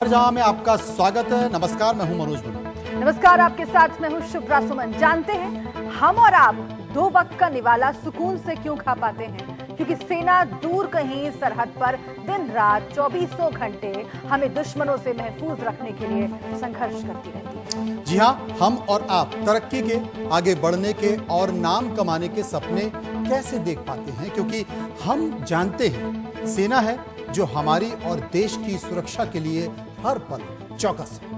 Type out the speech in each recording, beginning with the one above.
जहां में आपका स्वागत है। नमस्कार, मैं हूं मनोज बनी। नमस्कार, आपके साथ मैं हूं शुभ्रा सुमन। जानते हैं हम और आप दो वक्त का निवाला सुकून से क्यों खा पाते हैं? क्योंकि सेना दूर कहीं सरहद पर दिन रात 24 घंटे हमें दुश्मनों से महफूज रखने के लिए संघर्ष करती रहती है। जी हां, हम और आप तरक्की के, आगे बढ़ने के और नाम कमाने के सपने कैसे देख पाते हैं? क्योंकि हम जानते हैं सेना है जो हमारी और देश की सुरक्षा के लिए हर पल चौकस है।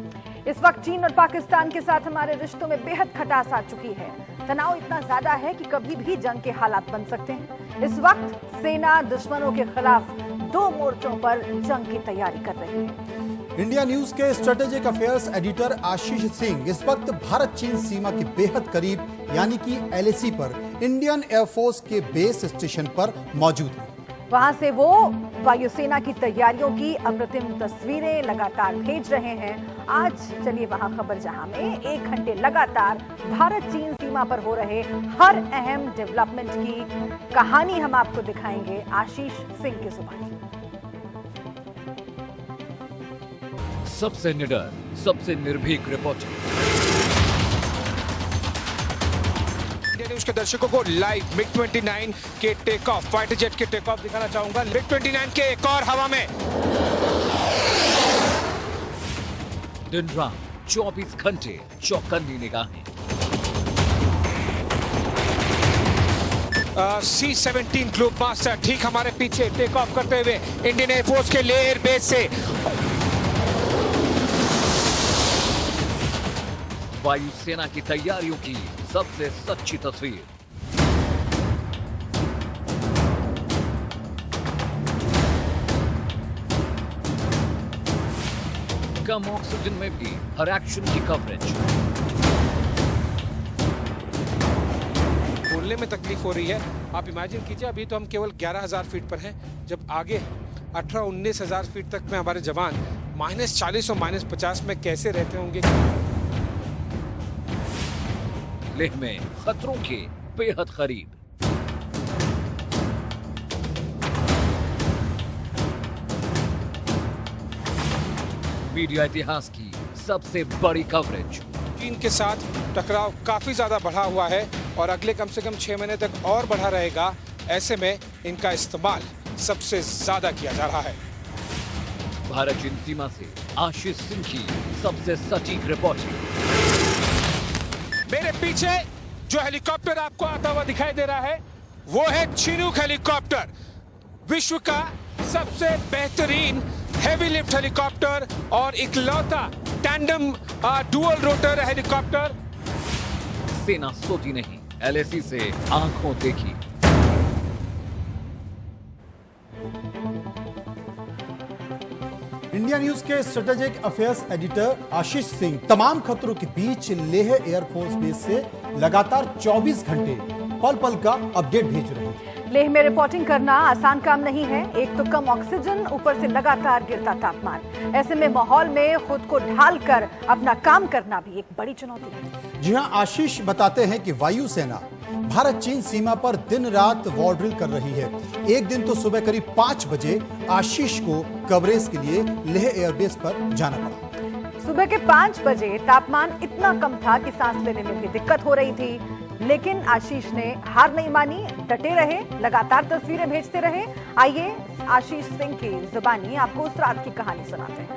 इस वक्त चीन और पाकिस्तान के साथ हमारे रिश्तों में बेहद खटास आ चुकी है। तनाव इतना ज्यादा है कि कभी भी जंग के हालात बन सकते हैं। इस वक्त सेना दुश्मनों के खिलाफ दो मोर्चों पर जंग की तैयारी कर रही है। इंडिया न्यूज के strategic affairs editor Ashish Singh इस वक्त भारत चीन सीमा के बेहद करीब यानी कि LAC पर इंडियन एयरफोर्स के बेस स्टेशन पर मौजूद हैं। वहां से वो वायुसेना की तैयारियों की अप्रतिम तस्वीरें लगातार भेज रहे हैं। आज चलिए वहां खबर जहां में 1 घंटे लगातार भारत चीन सीमा पर हो रहे हर अहम डेवलपमेंट की कहानी हम आपको दिखाएंगे आशीष सिंह की जुबानी। सबसे निडर, सबसे निर्भीक रिपोर्टिंग, इंडिया न्यूज के दर्शकों को लाइव MiG-29 के टेक ऑफ, फाइटर जेट के टेक ऑफ दिखाना चाहूंगा। MiG-29 के एक और हवा में दिन रात 24 घंटे चौकन्नी निगाहें। C-17 ग्लोबमास्टर ठीक हमारे पीछे टेक ऑफ करते हुए इंडियन एयरफोर्स के लेह एयरबेस से। वायुसेना की तैयारियों की सबसे सच्ची तस्वीर। कम ऑक्सीजन में भी हर एक्शन की कवरेज। बोलने में तकलीफ हो रही है। आप इमेजिन कीजिए, अभी तो हम केवल 11,000 फीट पर हैं, जब आगे 18-19,000 फीट तक में हमारे जवान -40 और -50 में कैसे रहते होंगे। लेह में खतरों के बेहद करीब। मीडिया इतिहास की सबसे बड़ी कवरेज। चीन के साथ टकराव काफी ज्यादा बढ़ा हुआ है और अगले कम से कम 6 महीने तक और बढ़ा रहेगा। ऐसे में इनका इस्तेमाल सबसे ज्यादा किया जा रहा है। भारत चीन सीमा से आशीष सिंह की सबसे सटीक रिपोर्टिंग। मेरे पीछे जो हेलीकॉप्टर आपको आता हुआ दिखाई दे रहा है वो है चिनूक हेलीकॉप्टर, विश्व का सबसे बेहतरीन हेवी लिफ्ट हेलीकॉप्टर और इकलौता टैंडम डुअल रोटर हेलीकॉप्टर। सेना सोती नहीं, LAC से आंखों देखी। इंडिया न्यूज के strategic affairs editor Ashish Singh तमाम खतरों के बीच लेह एयरफोर्स बेस से लगातार 24 घंटे पल पल का अपडेट भेज रहे हैं। लेह में रिपोर्टिंग करना आसान काम नहीं है। एक तो कम ऑक्सीजन, ऊपर से लगातार गिरता तापमान। ऐसे में माहौल में खुद को ढाल कर अपना काम करना भी एक बड़ी चुनौती है। जी हां, आशीष बताते हैं कि वायुसेना भारत चीन सीमा पर दिन रात वॉर ड्रिल कर रही है। एक दिन तो सुबह करीब 5 बजे आशीष को कवरेज के लिए लेह एयरबेस पर जाना पड़ा। सुबह के 5 बजे तापमान इतना कम था कि सांस लेने में भी दिक्कत हो रही थी, लेकिन आशीष ने हार नहीं मानी, डटे रहे, लगातार तस्वीरें भेजते रहे। आइए आशीष सिंह की जुबानी आपको उस रात की कहानी सुनाते हैं।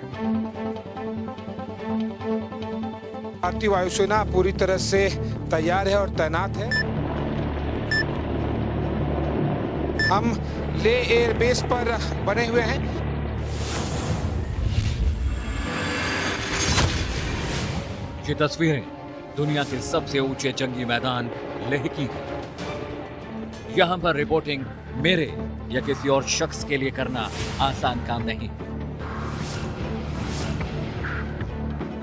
भारतीय वायुसेना पूरी तरह से तैयार है और तैनात है। हम लेह एयरबेस पर बने हुए हैं। ये तस्वीरें दुनिया के सबसे ऊंचे जंगी मैदान लेह की है। यहां पर रिपोर्टिंग मेरे या किसी और शख्स के लिए करना आसान काम नहीं।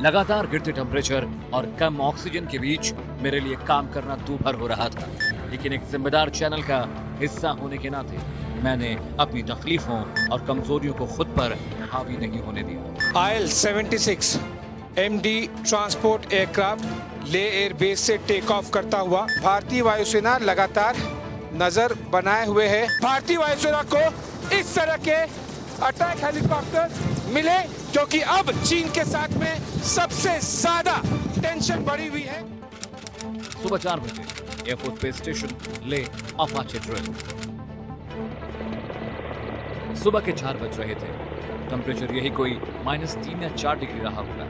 लगातार गिरते टेम्परेचर और कम ऑक्सीजन के बीच मेरे लिए काम करना दूभर हो रहा था, लेकिन एक जिम्मेदार चैनल का हिस्सा होने के नाते मैंने अपनी तकलीफों और कमजोरियों को खुद पर हावी नहीं होने दिया। IL-76 MD transport aircraft Leh airbase से टेक ऑफ करता हुआ भारतीय वायुसेना लगातार नजर बनाए हुए है। भारतीय वायुसेना को इस तरह के अटैक हेलीकॉप्टर मिले, क्योंकि अब चीन के साथ में सबसे ज्यादा टेंशन बढ़ी हुई है। सुबह 4 बजे एयरफोर्स बेस स्टेशन ले अपाचे ड्रिल। सुबह के 4 बज रहे थे। टेम्परेचर यही कोई -3 या 4 डिग्री रहा होगा।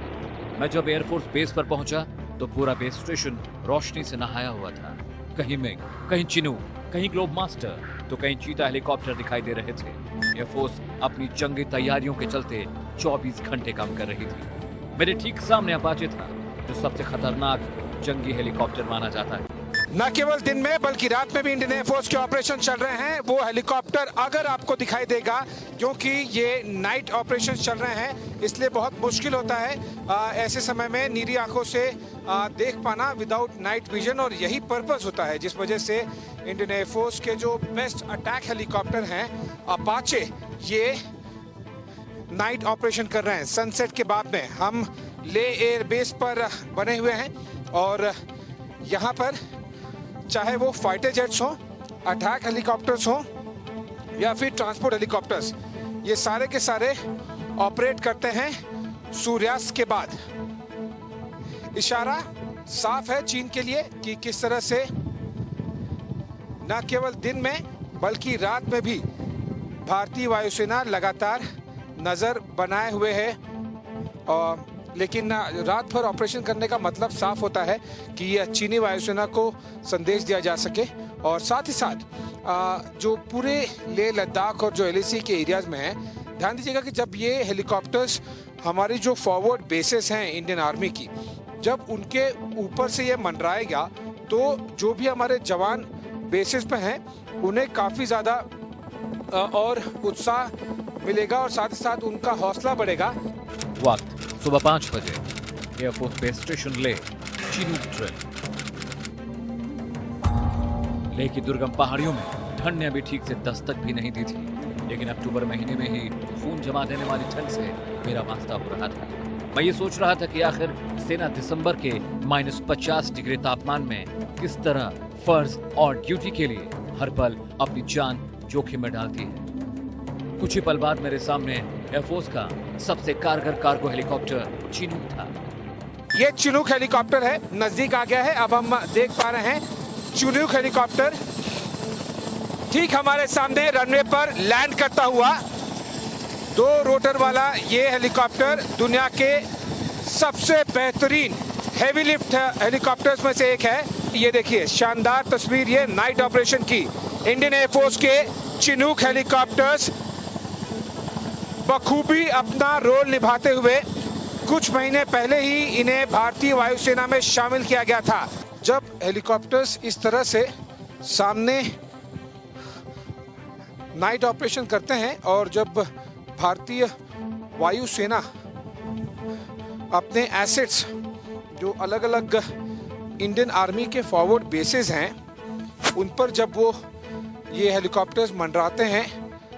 मैं जब एयरफोर्स बेस पर पहुंचा तो पूरा बेस स्टेशन रोशनी से नहाया हुआ था। कहीं मिग, कहीं चिनूक, कहीं ग्लोब मास्टर तो कहीं चीता हेलीकॉप्टर दिखाई दे रहे थे। एयरफोर्स अपनी जंगी तैयारियों के चलते 24 घंटे काम कर रही थी। मेरे ठीक सामने अपाचे था, जो सबसे खतरनाक जंगी हेलीकॉप्टर माना जाता है। न केवल दिन में बल्कि रात में भी इंडियन एयरफोर्स के ऑपरेशन चल रहे हैं। वो हेलीकॉप्टर अगर आपको दिखाई देगा, क्योंकि ये नाइट ऑपरेशन चल रहे हैं, इसलिए बहुत मुश्किल होता है ऐसे समय में नीली आंखों से देख पाना विदाउट नाइट विजन, और यही पर्पस होता है जिस वजह से इंडियन एयरफोर्स के जो बेस्ट अटैक हेलीकॉप्टर हैं अपाचे, ये नाइट ऑपरेशन कर रहे हैं। सनसेट के बाद में हम ले एयर बेस पर बने हुए हैं, और यहाँ पर चाहे वो फाइटर जेट्स हों, अटैक हेलीकॉप्टर्स हों या फिर ट्रांसपोर्ट हेलीकॉप्टर्स, ये सारे के सारे ऑपरेट करते हैं सूर्यास्त के बाद। इशारा साफ है चीन के लिए कि किस तरह से न केवल दिन में बल्कि रात में भी भारतीय वायुसेना लगातार नजर बनाए हुए है। और लेकिन रात भर ऑपरेशन करने का मतलब साफ होता है कि चीनी वायुसेना को संदेश दिया जा सके, और साथ ही साथ जो पूरे लेह लद्दाख और जो एलएसी के एरियाज में है, ध्यान दीजिएगा कि जब ये हेलीकॉप्टर्स हमारी जो फॉरवर्ड बेसेस हैं इंडियन आर्मी की, जब उनके ऊपर से ये मंडराएगा तो जो भी हमारे जवान बेसिस पे हैं उन्हें काफ़ी ज़्यादा और उत्साह मिलेगा, और साथ ही साथ उनका हौसला बढ़ेगा। वक्त सुबह 5 बजे एयरफोर्स बेस स्टेशन ले चिनूक ड्रिल। लेह की दुर्गम पहाड़ियों में ठंड ने अभी ठीक से दस्तक भी नहीं दी थी, लेकिन अक्टूबर महीने में ही खून जमा देने वाली ठंड से मेरा वास्ता हो रहा था। मैं ये सोच रहा था कि आखिर सेना दिसंबर के -50 डिग्री तापमान में किस तरह फर्ज और ड्यूटी के लिए हर पल अपनी जान जोखिम में डालती है। कुछ ही पल बाद मेरे सामने एयरफोर्स का सबसे कारगर कार्गो हेलीकॉप्टर चिनूक था। ये चिनूक हेलीकॉप्टर है, नजदीक आ गया है। अब हम देख पा रहे हैं चिनूक हेलीकॉप्टर ठीक हमारे सामने रनवे पर लैंड करता हुआ। 2 रोटर वाला ये हेलीकॉप्टर दुनिया के सबसे बेहतरीन हेवी लिफ्ट हेलीकॉप्टर्स में से एक है। ये देखिए शानदार तस्वीर, ये नाइट ऑपरेशन की इंडियन एयरफोर्स के चिनूक हेलीकॉप्टर्स बखूबी अपना रोल निभाते हुए कुछ महीने पहले ही इन्हें भारतीय वायुसेना में शामिल किया गया था। जब हेलीकॉप्टर्स इस तरह से सामने नाइट ऑपरेशन करते हैं और जब भारतीय वायुसेना अपने एसेट्स जो अलग अलग इंडियन आर्मी के फॉरवर्ड बेसेस हैं उन पर जब वो ये हेलीकॉप्टर्स मंडराते हैं,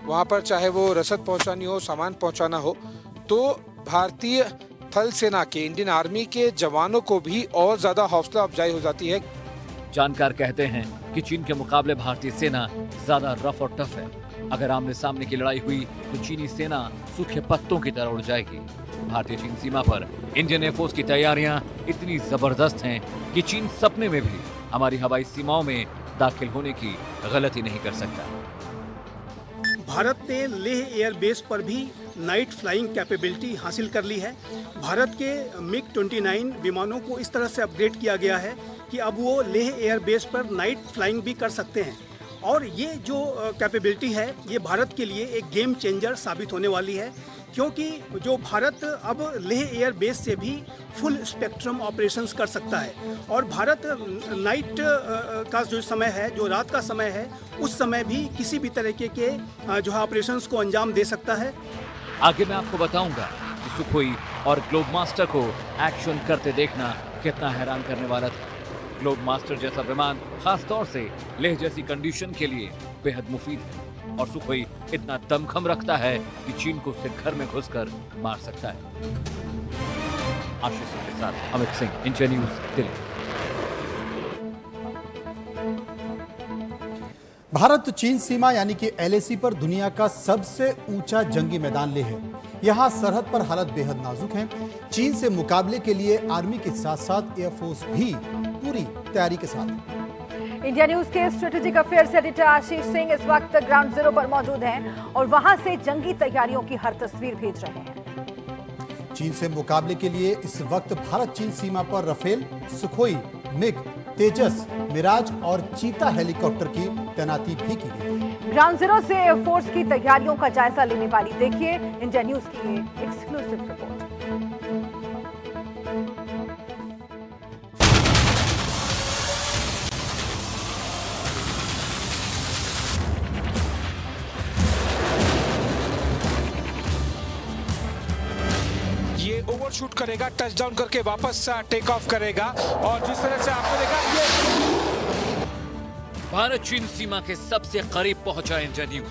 वहाँ पर चाहे वो रसद पहुँचानी हो, सामान पहुँचाना हो, तो भारतीय थल सेना के इंडियन आर्मी के जवानों को भी और ज़्यादा हौसला अफजाई हो जाती है। जानकार कहते हैं कि चीन के मुकाबले भारतीय सेना ज्यादा रफ और टफ है। अगर आमने सामने की लड़ाई हुई तो चीनी सेना सूखे पत्तों की तरह उड़ जाएगी। भारतीय चीन सीमा पर इंडियन एयरफोर्स की तैयारियां इतनी जबरदस्त हैं कि चीन सपने में भी हमारी हवाई सीमाओं में दाखिल होने की गलती नहीं कर सकता। भारत ने लेह एयर बेस पर भी नाइट फ्लाइंग कैपेबिलिटी हासिल कर ली है। भारत के MiG-29 विमानों को इस तरह से अपग्रेड किया गया है कि अब वो लेह एयर बेस पर नाइट फ्लाइंग भी कर सकते हैं, और ये जो कैपेबिलिटी है ये भारत के लिए एक गेम चेंजर साबित होने वाली है, क्योंकि जो भारत अब लेह एयर बेस से भी फुल स्पेक्ट्रम ऑपरेशंस कर सकता है, और भारत नाइट का जो समय है, जो रात का समय है, उस समय भी किसी भी तरीके के जो है ऑपरेशंस को अंजाम दे सकता है। आगे मैं आपको बताऊंगा कि सुखोई और ग्लोब मास्टर को एक्शन करते देखना कितना हैरान करने वाला था। ग्लोब मास्टर जैसा विमान खास तौर से लेह जैसी कंडीशन के लिए बेहद मुफीद है, और सुखोई इतना दमखम रखता है कि चीन को उसके घर में घुसकर मार सकता है। आशीष सिंह के साथ अमित सिंह, इंडिया न्यूज, दिल्ली। भारत चीन सीमा यानी कि LAC पर दुनिया का सबसे ऊंचा जंगी मैदान लेह है। यहाँ सरहद पर हालत बेहद नाजुक है। चीन से मुकाबले के लिए आर्मी के साथ साथ एयरफोर्स भी पूरी तैयारी के साथ है। इंडिया न्यूज के strategic affairs editor Ashish Singh इस वक्त ग्राउंड जीरो पर मौजूद हैं और वहां से जंगी तैयारियों की हर तस्वीर भेज रहे हैं। चीन से मुकाबले के लिए इस वक्त भारत चीन सीमा पर राफेल, सुखोई, मिग, तेजस, मिराज और चीता हेलीकॉप्टर की तैनाती भी की गई है। ग्राउंड जीरो से एयरफोर्स की तैयारियों का जायजा लेने वाली देखिए इंडिया न्यूज की एक्सक्लूसिव रिपोर्ट। ये ओवरशूट करेगा, टचडाउन करके वापस टेक ऑफ करेगा और जिस तरह से आपने देखा ये भारत चीन सीमा के सबसे करीब पहुंचा इंडिया न्यूज।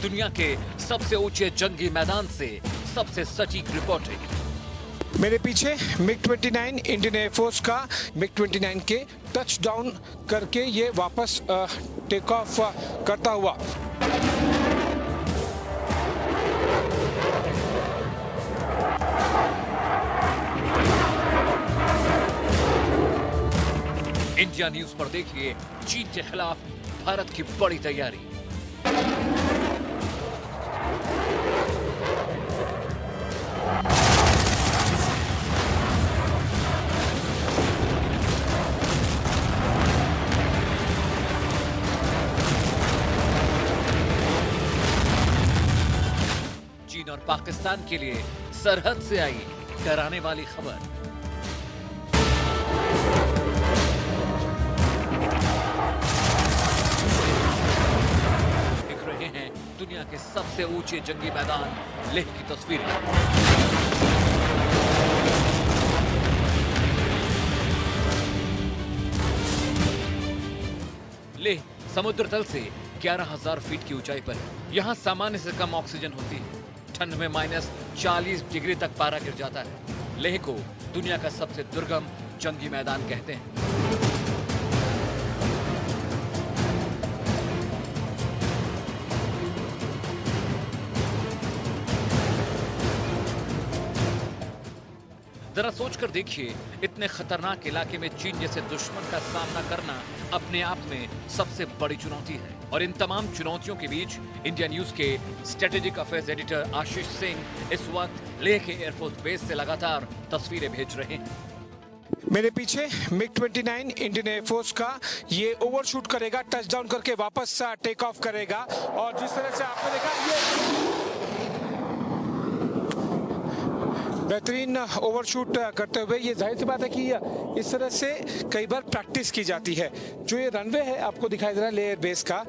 दुनिया के सबसे ऊंचे जंगी मैदान से सबसे सटीक रिपोर्टिंग। मेरे पीछे मिग 29 इंडियन एयरफोर्स का मिग 29 के टचडाउन करके ये वापस टेक ऑफ करता हुआ। इंडिया न्यूज पर देखिए चीन के खिलाफ भारत की बड़ी तैयारी। चीन और पाकिस्तान के लिए सरहद से आई डराने वाली खबर। दुनिया के सबसे ऊंचे जंगी मैदान लेह की तस्वीरें। लेह समुद्र तल से 11,000 फीट की ऊंचाई पर है। यहाँ सामान्य से कम ऑक्सीजन होती है। ठंड में -40 डिग्री तक पारा गिर जाता है। लेह को दुनिया का सबसे दुर्गम जंगी मैदान कहते हैं। जरा सोचकर देखिए, इतने खतरनाक इलाके में चीन जैसे दुश्मन का सामना करना अपने आप में सबसे बड़ी चुनौती है। और इन तमाम चुनौतियों के बीच इंडिया न्यूज के strategic affairs editor Ashish Singh इस वक्त लेह के एयरफोर्स बेस से लगातार तस्वीरें भेज रहे हैं। मेरे पीछे मिग 29 इंडियन एयरफोर्स का ये ओवरशूट करेगा, टचडाउन करके वापस टेक ऑफ करेगा और जिस तरह से आपने देखा ये बेहतरीन ओवरशूट करते हुए, ये जाहिर सी बात है कि इस तरह से कई बार प्रैक्टिस की जाती है। जो ये रनवे है आपको दिखाई दे रहा है लेह बेस का,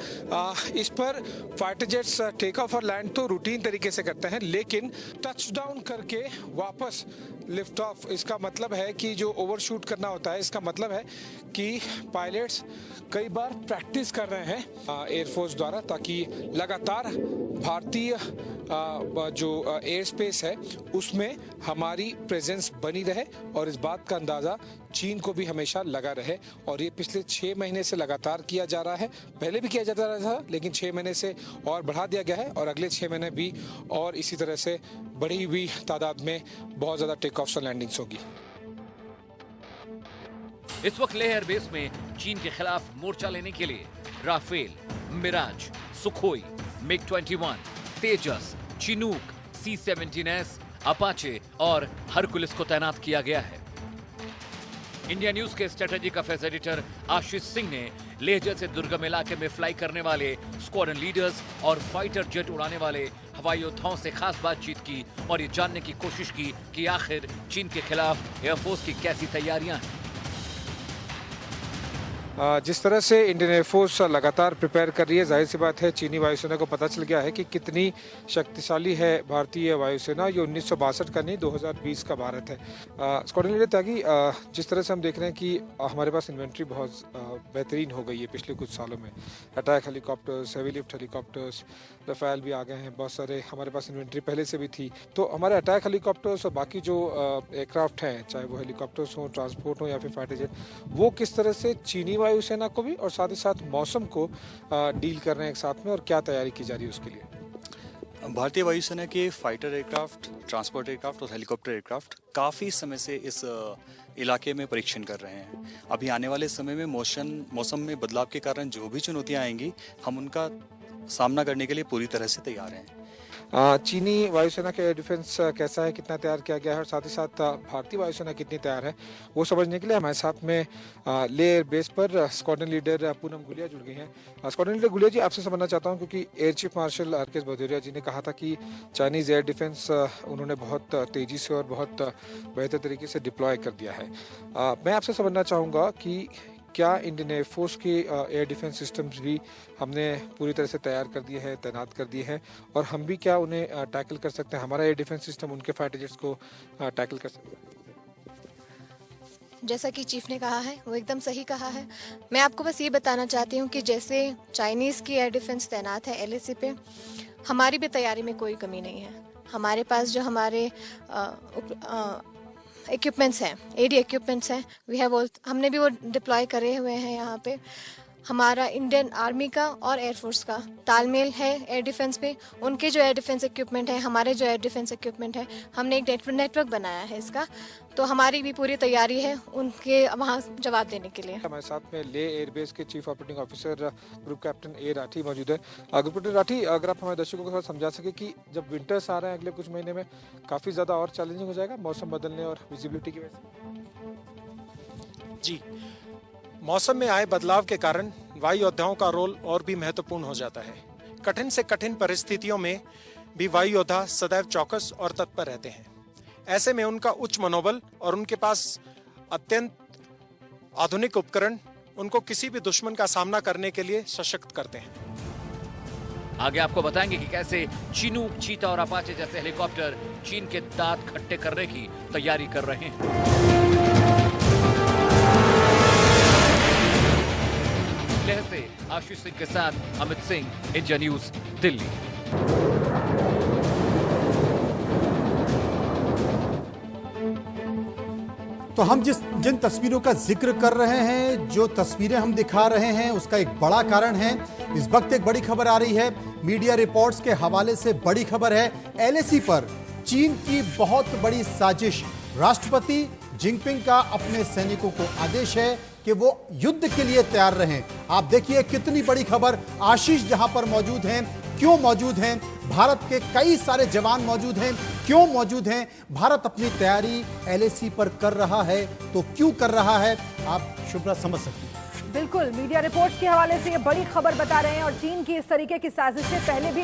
इस पर फाइटर जेट्स टेक ऑफ और लैंड तो रूटीन तरीके से करते हैं, लेकिन टचडाउन करके वापस लिफ्ट ऑफ, इसका मतलब है कि जो ओवरशूट करना होता है, इसका मतलब है कि पायलट्स कई बार प्रैक्टिस कर रहे हैं एयरफोर्स द्वारा, ताकि लगातार भारतीय जो एयर स्पेस है उसमें हमारी प्रेजेंस बनी रहे और इस बात का अंदाज़ा चीन को भी हमेशा लगा रहे। और ये पिछले 6 महीने से लगातार किया जा रहा है। पहले भी किया जाता रहा था, लेकिन 6 महीने से और बढ़ा दिया गया है और अगले 6 महीने भी और इसी तरह से बढ़ी हुई तादाद में बहुत ज़्यादा टेक ऑफ्स और लैंडिंग्स होगी। इस वक्त लेह एयरबेस में चीन के खिलाफ मोर्चा लेने के लिए राफेल, मिराज, सुखोई, मिग 21, तेजस, चिनूक, C-17S, अपाचे और हरकुलिस को तैनात किया गया है। इंडिया न्यूज के strategic affairs editor Ashish Singh ने लेह जैसे दुर्गम इलाके में फ्लाई करने वाले स्क्वाड्रन लीडर्स और फाइटर जेट उड़ाने वाले हवाई योद्धाओं से खास बातचीत की और ये जानने की कोशिश की कि आखिर चीन के खिलाफ एयरफोर्स की कैसी तैयारियां हैं। जिस तरह से इंडियन एयरफोर्स लगातार प्रिपेयर कर रही है, जाहिर सी बात है चीनी वायुसेना को पता चल गया है कि कितनी शक्तिशाली है भारतीय वायुसेना। ये 1962 का नहीं 2020 का भारत है। स्क्वाड्रन लीडर त्यागी, जिस तरह से हम देख रहे हैं कि हमारे पास इन्वेंट्री बहुत बेहतरीन हो गई है पिछले कुछ सालों में। Attack helicopters, heavy lift helicopters, Rafale भी आ गए हैं, बहुत सारे हमारे पास इन्वेंट्री पहले से भी थी। तो हमारे अटैक हेलीकॉप्टर्स और बाकी जो एयरक्राफ्ट हैं, चाहे वो हेलीकॉप्टर्स हों, ट्रांसपोर्ट हो या फिर फाइटर जेट, वो किस तरह से चीनी वायुसेना को भी और साथ ही साथ मौसम को डील कर रहे हैं एक साथ में, और क्या तैयारी की जा रही है उसके लिए? भारतीय वायुसेना के फाइटर एयरक्राफ्ट, ट्रांसपोर्ट एयरक्राफ्ट और हेलीकॉप्टर एयरक्राफ्ट काफ़ी समय से इस इलाके में परीक्षण कर रहे हैं। अभी आने वाले समय में मौसम में बदलाव के कारण जो भी चुनौतियां आएंगी, हम उनका सामना करने के लिए पूरी तरह से तैयार हैं। चीनी वायुसेना के एयर डिफेंस कैसा है, कितना तैयार किया गया है, और साथ ही साथ भारतीय वायुसेना कितनी तैयार है, वो समझने के लिए हमारे साथ में ले एयर बेस पर स्क्वाड्रन लीडर पूनम गुलिया जुड़ गई हैं। स्क्वाड्रन लीडर गुलिया जी, आपसे समझना चाहता हूं, क्योंकि एयर चीफ मार्शल आर.के.एस. भदौरिया जी ने कहा था कि चाइनीज़ एयर डिफेंस उन्होंने बहुत तेज़ी से और बहुत बेहतर तरीके से डिप्लॉय कर दिया है। मैं आपसे समझना चाहूँगा कि क्या इंडियन एयरफोर्स के एयर डिफेंस सिस्टम्स भी हमने पूरी तरह से तैयार कर दिए हैं, तैनात कर दिए हैं, और हम भी क्या उन्हें टैकल कर सकते हैं, हमारा एयर डिफेंस सिस्टम उनके फाइटर जेट्स को टैकल कर सकते हैं? जैसा कि चीफ ने कहा है वो एकदम सही कहा है। मैं आपको बस ये बताना चाहती हूँ कि जैसे चाइनीज़ की एयर डिफेंस तैनात है LAC पे, हमारी भी तैयारी में कोई कमी नहीं है। हमारे पास जो हमारे इक्विपमेंट्स हैं, एडी इक्विपमेंट्स हैं, हमने भी वो डिप्लॉय करे हुए हैं यहाँ पे। हमारा इंडियन आर्मी का और एयरफोर्स का तालमेल है एयर डिफेंस पे। उनके जो एयर डिफेंस इक्विपमेंट है, हमारे जो एयर डिफेंस इक्विपमेंट है, हमने एक नेटवर्क बनाया है इसका। तो हमारी भी पूरी तैयारी है उनके वहाँ जवाब देने के लिए। हमारे साथ में ले एयरबेस के chief operating officer group captain A Rathi मौजूद है। ग्रुप कैप्टन राठी, अगर आप हमारे दर्शकों को थोड़ा समझा सके कि जब विंटर्स आ रहे हैं अगले कुछ महीने में, काफ़ी ज़्यादा और चैलेंजिंग हो जाएगा मौसम बदलने और विजिबिलिटी की वजह से। जी, मौसम में आए बदलाव के कारण वायु योद्धाओं का रोल और भी महत्वपूर्ण हो जाता है। कठिन से कठिन परिस्थितियों में भी वायु योद्धा सदैव चौकस और तत्पर रहते हैं। ऐसे में उनका उच्च मनोबल और उनके पास अत्यंत आधुनिक उपकरण उनको किसी भी दुश्मन का सामना करने के लिए सशक्त करते हैं। आगे आपको बताएंगे कि कैसे चिनूक, चीता और अपाचे जैसे हेलीकॉप्टर चीन के दांत खट्टे करने की तैयारी कर रहे हैं। लेह से आशीष सिंह के साथ अमित सिंह, इंडिया न्यूज, दिल्ली। तो हम जिन तस्वीरों का जिक्र कर रहे हैं, जो तस्वीरें हम दिखा रहे हैं, उसका एक बड़ा कारण है। इस वक्त एक बड़ी खबर आ रही है, मीडिया रिपोर्ट्स के हवाले से बड़ी खबर है। LAC पर चीन की बहुत बड़ी साजिश। राष्ट्रपति जिनपिंग का अपने सैनिकों को आदेश है कि वो युद्ध के लिए तैयार रहें। आप देखिए कितनी बड़ी खबर। आशीष जहां पर मौजूद हैं, क्यों मौजूद हैं? भारत के कई सारे जवान मौजूद हैं, क्यों मौजूद हैं? भारत अपनी तैयारी LAC पर कर रहा है, तो क्यों कर रहा है? आप शुभ्रा समझ सकती हैं। बिल्कुल, मीडिया रिपोर्ट्स के हवाले से ये बड़ी खबर बता रहे हैं, और चीन की इस तरीके की साजिशें पहले भी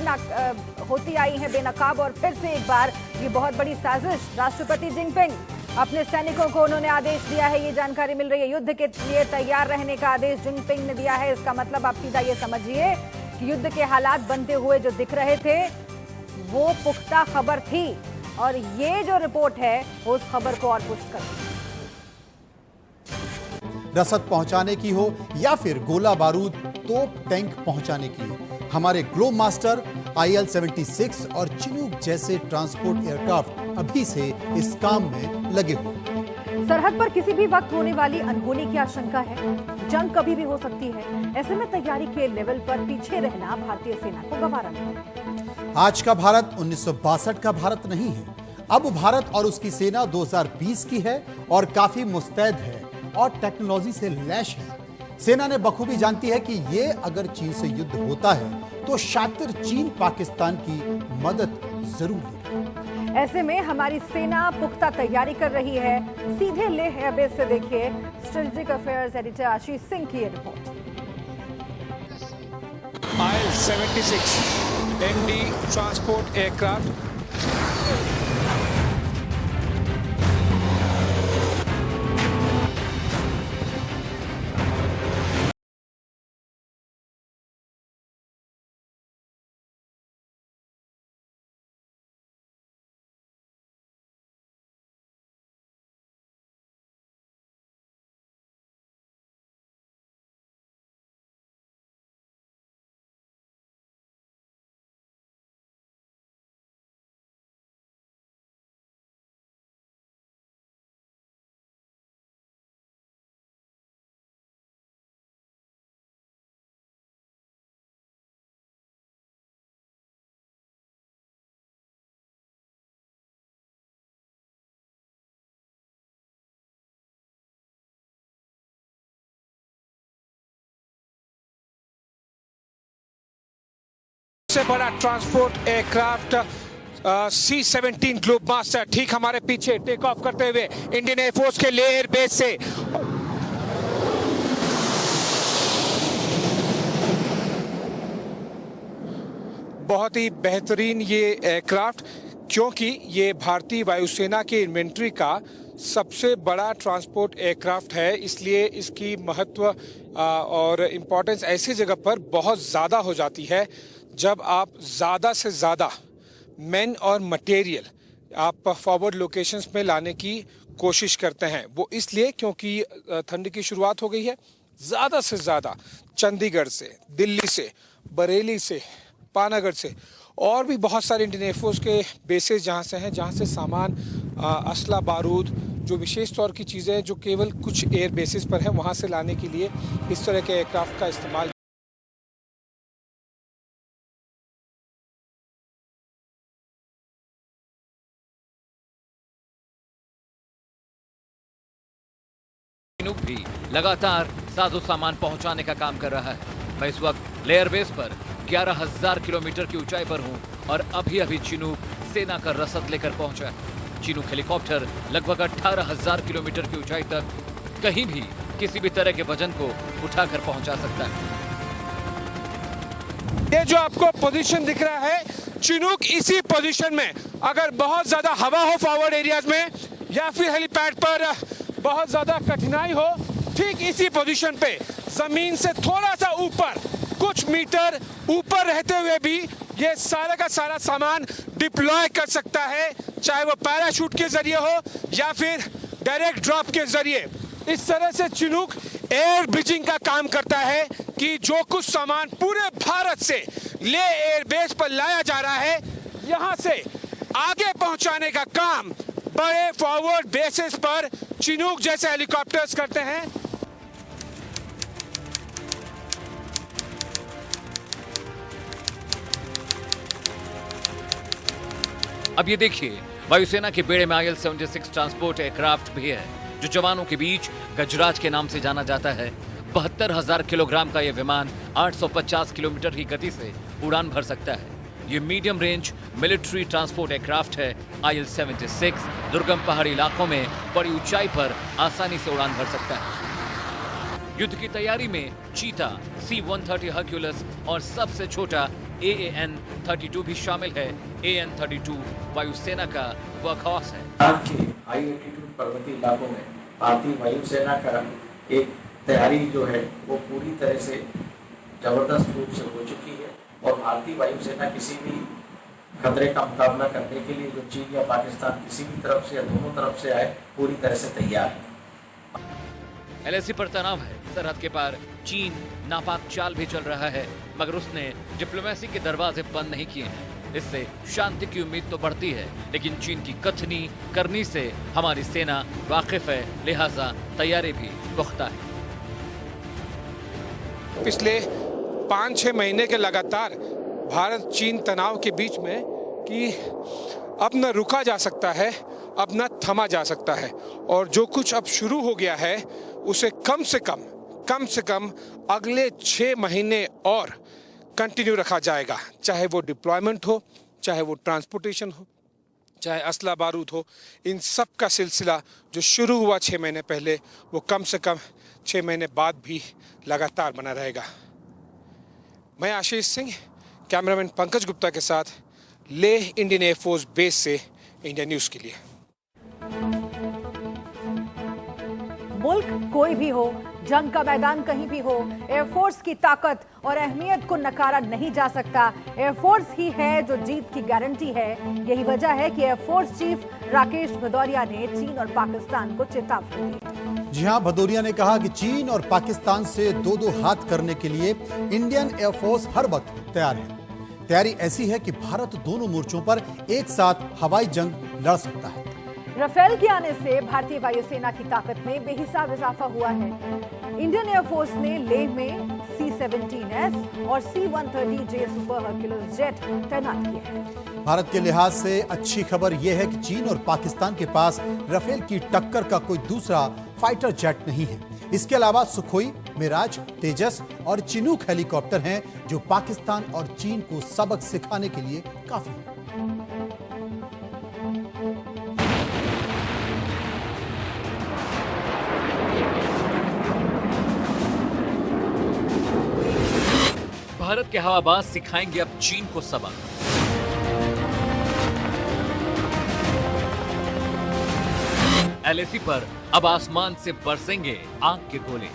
होती आई हैं बेनकाब, और फिर से एक बार ये बहुत बड़ी साजिश। राष्ट्रपति जिनपिंग अपने सैनिकों को उन्होंने आदेश दिया है, ये जानकारी मिल रही है। युद्ध के लिए तैयार रहने का आदेश जिनपिंग ने दिया है। इसका मतलब आप सीधा ये समझिए कि युद्ध के हालात बनते हुए जो दिख रहे थे वो पुख्ता खबर थी, और ये जो रिपोर्ट है वो उस खबर को और पुष्ट करती है। रसद पहुंचाने की हो या फिर गोला बारूद, तोप, टैंक पहुंचाने की हो, हमारे ग्लोब मास्टर, IL-76 और चिनूक जैसे ट्रांसपोर्ट एयरक्राफ्ट अभी से इस काम में लगे हुए। सरहद पर किसी भी वक्त होने वाली अनहोनी की आशंका है, जंग कभी भी हो सकती है। ऐसे में तैयारी के लेवल पर पीछे रहना भारतीय सेना को गवारा नहीं है। आज का भारत 1962 का भारत नहीं है। अब भारत और उसकी सेना 2020 की है और काफी मुस्तैद है और टेक्नोलॉजी से लैस है। सेना ने बखूबी जानती है कि ये अगर चीन से युद्ध होता है तो शातिर चीन पाकिस्तान की मदद जरूर लेगा। ऐसे में हमारी सेना पुख्ता तैयारी कर रही है। सीधे लेह एयरबेस से देखिए strategic affairs editor Ashish Singh की report. IL-76 MD transport aircraft सबसे बड़ा ट्रांसपोर्ट एयरक्राफ्ट C-17 ग्लोबमास्टर ठीक हमारे पीछे टेक ऑफ करते हुए इंडियन एयरफोर्स के लेह एयरबेस से। बहुत ही बेहतरीन ये एयरक्राफ्ट, क्योंकि ये भारतीय वायुसेना के इन्वेंट्री का सबसे बड़ा ट्रांसपोर्ट एयरक्राफ्ट है, इसलिए इसकी महत्व और इम्पोर्टेंस ऐसी जगह पर बहुत ज़्यादा हो जाती है जब आप ज़्यादा से ज़्यादा मैन और मटेरियल आप फॉरवर्ड लोकेशंस में लाने की कोशिश करते हैं। वो इसलिए क्योंकि ठंड की शुरुआत हो गई है, ज़्यादा से ज़्यादा चंडीगढ़ से, दिल्ली से, बरेली से, पानागढ़ से और भी बहुत सारे इंडियन एयरफोर्स के बेसेस जहाँ से हैं, जहाँ से सामान, असला बारूद, जो विशेष तौर की चीज़ें जो केवल कुछ एयर बेसिस पर हैं, वहाँ से लाने के लिए इस तरह के एयरक्राफ्ट का इस्तेमाल। चिनूक भी लगातार साजो सामान पहुंचाने का काम कर रहा है। मैं इस वक्त लेयर बेस पर 11,000 किलोमीटर की ऊंचाई पर हूं और अभी चिनूक सेना का रसद लेकर पहुंचा है। चिनूक हेलीकॉप्टर लगभग 18,000 किलोमीटर की ऊंचाई तक कहीं भी किसी भी तरह के वजन को उठाकर पहुंचा सकता है। ये जो आपको पोजीशन दिख रहा है, चिनूक इसी पोजीशन में अगर बहुत ज्यादा हवा हो फॉरवर्ड एरियाज में या फिर हेलीपैड पर बहुत ज्यादा कठिनाई हो, ठीक इसी पोजीशन पे जमीन से थोड़ा सा ऊपर, कुछ मीटर ऊपर रहते हुए भी ये सारा का सारा सामान डिप्लॉय कर सकता है, चाहे वो पैराशूट के जरिए हो या फिर डायरेक्ट ड्रॉप के जरिए। इस तरह से चिनूक एयर ब्रिजिंग का काम करता है कि जो कुछ सामान पूरे भारत से ले एयरबेस पर लाया जा रहा है, यहाँ से आगे पहुंचाने का काम बड़े फॉरवर्ड बेसिस पर चिनूक जैसे हेलीकॉप्टर्स करते हैं। अब ये देखिए, वायुसेना के बेड़े में IL-76 ट्रांसपोर्ट एयरक्राफ्ट भी है, जो जवानों के बीच गजराज के नाम से जाना जाता है। 72,000 किलोग्राम का यह विमान 850 किलोमीटर की गति से उड़ान भर सकता है। ये medium range military transport aircraft है। IL-76 दुर्गम पहाड़ी इलाकों में बड़ी ऊंचाई पर आसानी से उड़ान भर सकता है। युद्ध की तैयारी में चीता, C-130 हर्क्यूलस और सबसे छोटा AN-32 भी शामिल है। AN-32 वायुसेना का वर्कहॉर्स है। के हाई एल्टीट्यूड पर्वतीय इलाकों में भारतीय वायुसेना का एक तैयारी जो है वो पूरी तरह से जबरदस्त रूप से हो चुकी है और भारतीय वायुसेना किसी भी खतरे का मुकाबला करने के लिए जो चीन या पाकिस्तान किसी भी तरफ से या दोनों तरफ से आए, पूरी तरह से तैयार है। LAC पर तनाव है। सरहद के पार चीन नापाक चाल भी चल रहा है, मगर उसने डिप्लोमेसी के दरवाजे बंद नहीं किए हैं। इससे शांति की उम्मीद तो बढ़ती है, लेकिन चीन की कथनी करनी से हमारी सेना वाकिफ है, लिहाजा तैयारी भी पुख्ता है। पिछले 5-6 महीने के लगातार भारत चीन तनाव के बीच में कि अब न रुका जा सकता है, अब न थमा जा सकता है, और जो कुछ अब शुरू हो गया है उसे कम से कम अगले 6 महीने और कंटिन्यू रखा जाएगा, चाहे वो डिप्लॉयमेंट हो, चाहे वो ट्रांसपोर्टेशन हो, चाहे असला बारूद हो। इन सब का सिलसिला जो शुरू हुआ 6 महीने पहले, वो कम से कम 6 महीने बाद भी लगातार बना रहेगा। मैं आशीष सिंह, कैमरामैन पंकज गुप्ता के साथ लेह इंडियन एयरफोर्स बेस से इंडिया न्यूज़ के लिए। मुल्क कोई भी हो, जंग का मैदान कहीं भी हो, एयरफोर्स की ताकत और अहमियत को नकारा नहीं जा सकता। एयरफोर्स ही है जो जीत की गारंटी है। यही वजह है कि एयरफोर्स चीफ राकेश भदौरिया ने चीन और पाकिस्तान को चेतावनी दी। जी हां, भदौरिया ने कहा कि चीन और पाकिस्तान से दो हाथ करने के लिए इंडियन एयरफोर्स हर वक्त तैयार है। तैयारी ऐसी है कि भारत दोनों मोर्चों पर एक साथ हवाई जंग लड़ सकता है। राफेल के आने से भारतीय वायुसेना की ताकत में बेहिसाब इजाफा हुआ है। इंडियन एयरफोर्स ने लेह में C-17S और C-130J सुपर हर्क्यूलस जेट तैनात किए हैं। भारत के लिहाज से अच्छी खबर यह है कि चीन और पाकिस्तान के पास राफेल की टक्कर का कोई दूसरा फाइटर जेट नहीं है। इसके अलावा सुखोई, मिराज, तेजस और चिनूक हेलीकॉप्टर हैं जो पाकिस्तान और चीन को सबक सिखाने के लिए काफी हैं। भारत के हवाबाज सिखाएंगे अब चीन को सबक। LAC पर अब आसमान से बरसेंगे आग के गोले।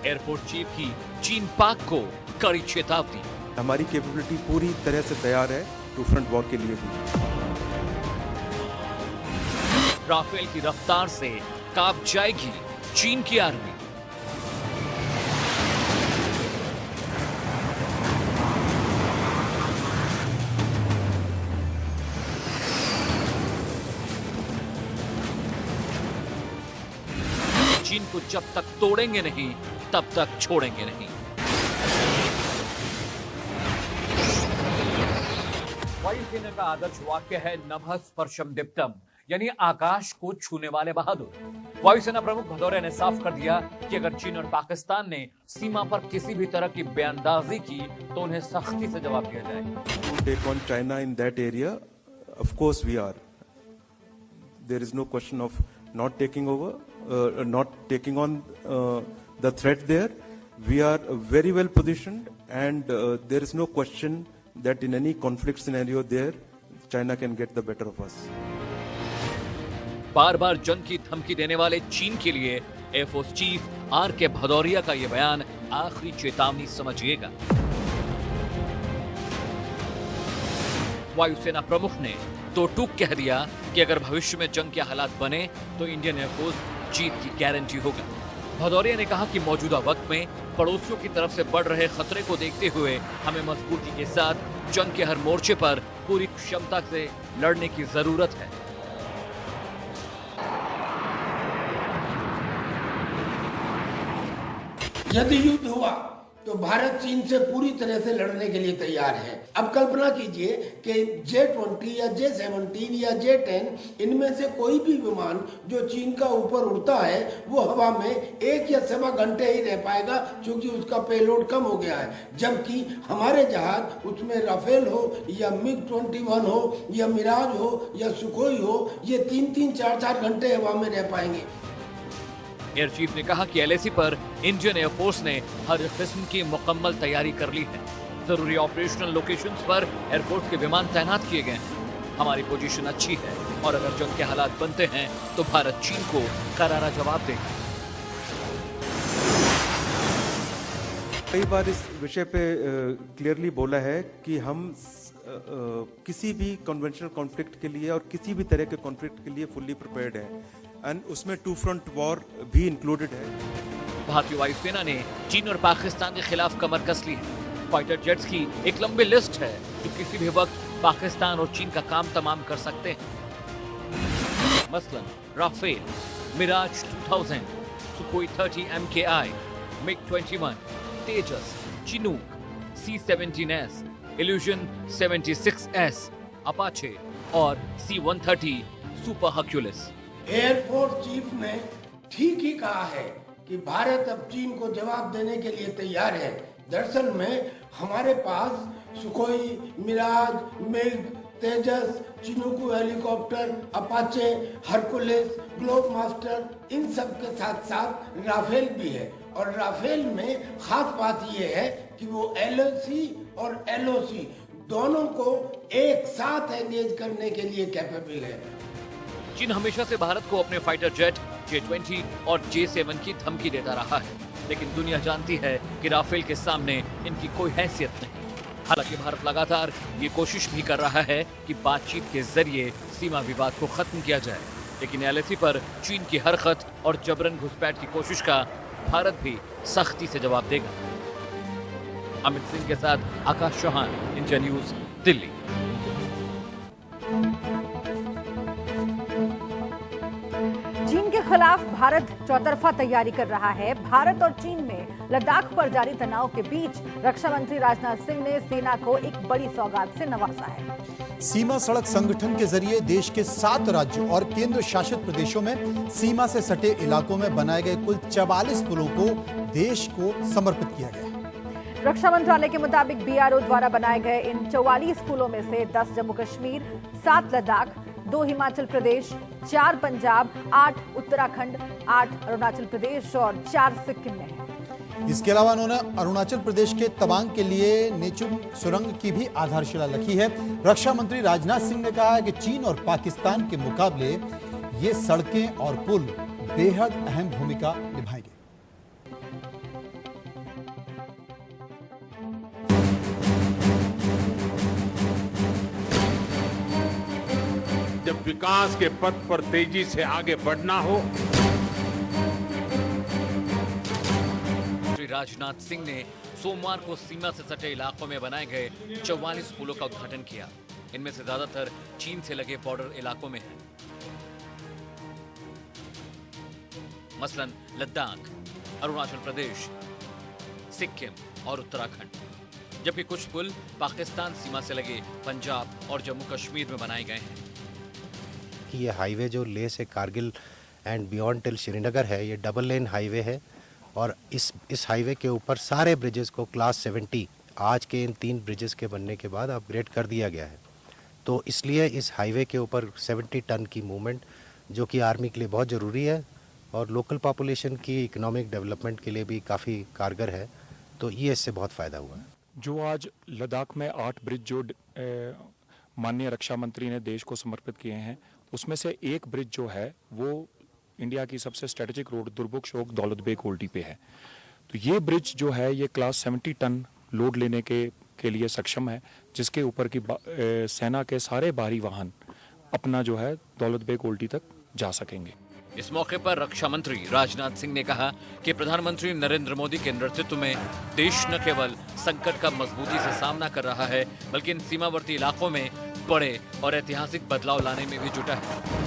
एयरफोर्स चीफ की चीन पाक को कड़ी चेतावनी। हमारी कैपेबिलिटी पूरी तरह से तैयार है टू फ्रंट वॉर के लिए भी। राफेल की रफ्तार से कांप जाएगी चीन की आर्मी। चीन को जब तक तोड़ेंगे नहीं तब तक छोड़ेंगे नहीं। वायुसेना का आदर्श वाक्य है नभः स्पर्शम दीप्तम, यानी आकाश को छूने वाले बहादुर। वायुसेना प्रमुख भदौरिया ने साफ कर दिया कि अगर चीन और पाकिस्तान ने सीमा पर किसी भी तरह की बयानबाजी की तो उन्हें सख्ती से जवाब दिया जाएगा। Take on China in that area, of course we are. There is no question of not taking over, not taking on the threat there. We are very well positioned, and there is no question that in any conflict scenario there, China can get the better of us. बार बार जंग की धमकी देने वाले चीन के लिए air force chief RK Bhadauria का यह बयान आखिरी चेतावनी समझिएगा। वायुसेना प्रमुख ने तो टूक कह दिया कि अगर भविष्य में जंग के हालात बने तो इंडियन एयरफोर्स जीत की गारंटी होगा। भदौरिया ने कहा कि मौजूदा वक्त में पड़ोसियों की तरफ से बढ़ रहे खतरे को देखते हुए हमें मजबूती के साथ जंग के हर मोर्चे पर पूरी क्षमता से लड़ने की जरूरत है। यदि युद्ध हुआ तो भारत चीन से पूरी तरह से लड़ने के लिए तैयार है। अब कल्पना कीजिए कि J-20 या J-17 या J-10 इनमें से कोई भी विमान जो चीन का ऊपर उड़ता है वो हवा में 1 या सवा घंटे ही रह पाएगा क्योंकि उसका पेलोड कम हो गया है, जबकि हमारे जहाज उसमें राफेल हो या MiG-21 हो या मिराज हो या सुखोई हो, ये 3-3, 4-4 घंटे हवा में रह पाएंगे। एयर चीफ ने कहा कि LAC पर इंडियन एयरफोर्स ने हर किस्म की मुकम्मल तैयारी कर ली है। जरूरी ऑपरेशनल लोकेशंस पर एयरफोर्स के विमान तैनात किए गए हैं। हमारी पोजीशन अच्छी है और अगर जंग के हालात बनते हैं तो भारत चीन को करारा जवाब देगा। कई बार इस विषय पे क्लियरली बोला है कि हम किसी भी कन्वेंशनल कॉन्फ्लिक्ट के लिए और किसी भी तरह के कॉन्फ्लिक्ट के लिए फुल्ली प्रिपेयर्ड है, एंड उसमें टू फ्रंट वॉर भी इंक्लूडेड है। भारतीय वायुसेना ने चीन और पाकिस्तान के खिलाफ कमर कस ली है। फाइटर जेट्स की एक लंबी लिस्ट है जो किसी भी वक्त पाकिस्तान और चीन का काम तमाम कर सकते हैं। मसलन Rafale, Mirage 2000, Sukhoi 30 MKI, MiG-21, Tejas, Chinook, C-17S, Ilyushin 76S, Apache और C-130 super Hercules. Air force chief ने ठीक ही कहा है कि भारत अब चीन को जवाब देने के लिए तैयार है। दरअसल में हमारे पास Sukhoi, Mirage, MiG, Tejas, Chinook helicopter, Apache, Hercules, globe master, इन सब के साथ साथ राफेल भी है। और राफेल में खास बात यह है कि वो LAC और LOC दोनों को एक साथ एंगेज करने के लिए कैपेबल है। चीन हमेशा से भारत को अपने फाइटर जेट J-20 और J-7 की धमकी देता रहा है, लेकिन दुनिया जानती है कि राफेल के सामने इनकी कोई हैसियत नहीं। हालांकि भारत लगातार ये कोशिश भी कर रहा है कि बातचीत के जरिए सीमा विवाद को खत्म किया जाए, लेकिन LAC पर चीन की हरकत और जबरन घुसपैठ की कोशिश का भारत भी सख्ती से जवाब देगा। अमित सिंह के साथ आकाश चौहान, इंडिया न्यूज, दिल्ली। चीन के खिलाफ भारत चौतरफा तैयारी कर रहा है। भारत और चीन में लद्दाख पर जारी तनाव के बीच रक्षा मंत्री राजनाथ सिंह ने सेना को एक बड़ी सौगात से नवाजा है। सीमा सड़क संगठन के जरिए देश के 7 राज्यों और केंद्र शासित प्रदेशों में सीमा से सटे इलाकों में बनाए गए कुल 44 पुलों को देश को समर्पित किया गया। रक्षा मंत्रालय के मुताबिक बीआरओ द्वारा बनाए गए इन 44 पुलों में से 10 जम्मू कश्मीर, 7 लद्दाख, 2 हिमाचल प्रदेश, 4 पंजाब, 8 उत्तराखंड, 8 अरुणाचल प्रदेश और 4 सिक्किम में है। इसके अलावा उन्होंने अरुणाचल प्रदेश के तवांग के लिए नेचुम सुरंग की भी आधारशिला रखी है। रक्षा मंत्री राजनाथ सिंह ने कहा है कि चीन और पाकिस्तान के मुकाबले ये सड़कें और पुल बेहद अहम भूमिका निभाएंगे। जब विकास के पथ पर तेजी से आगे बढ़ना हो, श्री राजनाथ सिंह ने सोमवार को सीमा से सटे इलाकों में बनाए गए 44 पुलों का उद्घाटन किया। इनमें से ज्यादातर चीन से लगे बॉर्डर इलाकों में हैं। मसलन लद्दाख, अरुणाचल प्रदेश, सिक्किम और उत्तराखंड, जबकि कुछ पुल पाकिस्तान सीमा से लगे पंजाब और जम्मू कश्मीर में बनाए गए हैं। कि ये हाईवे जो लेह से Kargil and beyond till Srinagar है, ये डबल लेन हाईवे है और इस हाईवे के ऊपर सारे ब्रिजेस को क्लास 70 आज के इन 3 ब्रिजेस के बनने के बाद अपग्रेड कर दिया गया है। तो इसलिए इस हाईवे के ऊपर 70 टन की मूवमेंट जो कि आर्मी के लिए बहुत ज़रूरी है और लोकल पॉपुलेशन की इकोनॉमिक डेवलपमेंट के लिए भी काफ़ी कारगर है। तो ये इससे बहुत फ़ायदा हुआ है। जो आज लद्दाख में 8 ब्रिज जो माननीय रक्षा मंत्री ने देश को समर्पित किए हैं, उसमें से एक ब्रिज जो है वो इंडिया की सबसे स्ट्रेटेजिक रोड दुर्बुक शोक दौलत बेग ओल्डी पे है। तो ये ब्रिज जो है ये क्लास 70 टन लोड लेने के लिए सक्षम है, जिसके ऊपर की सेना के सारे बाहरी वाहन अपना जो है दौलत बेग ओल्डी तक जा सकेंगे। इस मौके पर रक्षा मंत्री राजनाथ सिंह ने कहा कि प्रधानमंत्री नरेंद्र मोदी के नेतृत्व में देश न केवल संकट का मजबूती से सामना कर रहा है, बल्कि इन सीमावर्ती इलाकों में बड़े और ऐतिहासिक बदलाव लाने में भी जुटा है।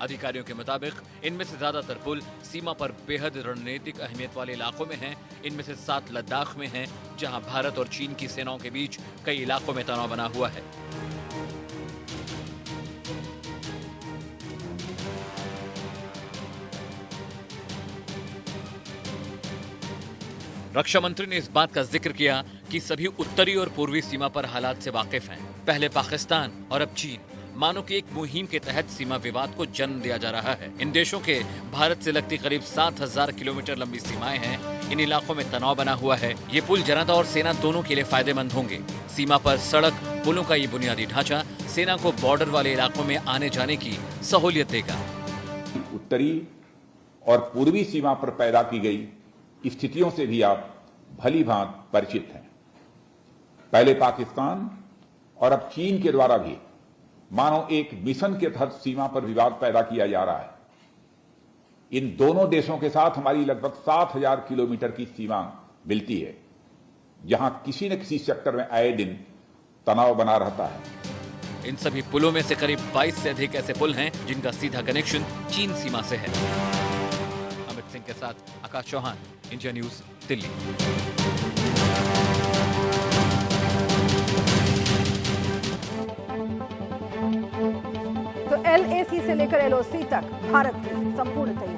अधिकारियों के मुताबिक इनमें से ज्यादातर पुल सीमा पर बेहद रणनीतिक अहमियत वाले इलाकों में हैं। इनमें से 7 लद्दाख में हैं, जहां भारत और चीन की सेनाओं के बीच कई इलाकों में तनाव बना हुआ है। रक्षा मंत्री ने इस बात का जिक्र किया कि सभी उत्तरी और पूर्वी सीमा पर हालात से वाकिफ हैं। पहले पाकिस्तान और अब चीन, मानो कि एक मुहिम के तहत सीमा विवाद को जन्म दिया जा रहा है। इन देशों के भारत से लगती करीब 7000 किलोमीटर लंबी सीमाएं हैं। इन इलाकों में तनाव बना हुआ है। ये पुल जनता और सेना दोनों के लिए फायदेमंद होंगे। सीमा पर सड़क पुलों का ये बुनियादी ढांचा सेना को बॉर्डर वाले इलाकों में आने जाने की सहूलियत देगा। उत्तरी और पूर्वी सीमा पर पैदा की गई स्थितियों से भी आप भली भांति परिचित हैं। पहले पाकिस्तान और अब चीन के द्वारा भी मानो एक मिशन के तहत सीमा पर विवाद पैदा किया जा रहा है। इन दोनों देशों के साथ हमारी लगभग 7000 किलोमीटर की सीमा मिलती है, जहां किसी न किसी सेक्टर में आए दिन तनाव बना रहता है। इन सभी पुलों में से करीब 22 से अधिक ऐसे पुल हैं जिनका सीधा कनेक्शन चीन सीमा से है। अमित सिंह के साथ आकाश चौहान, इंडिया न्यूज, दिल्ली। तो LAC से लेकर LOC तक भारत की संपूर्ण तैयारी।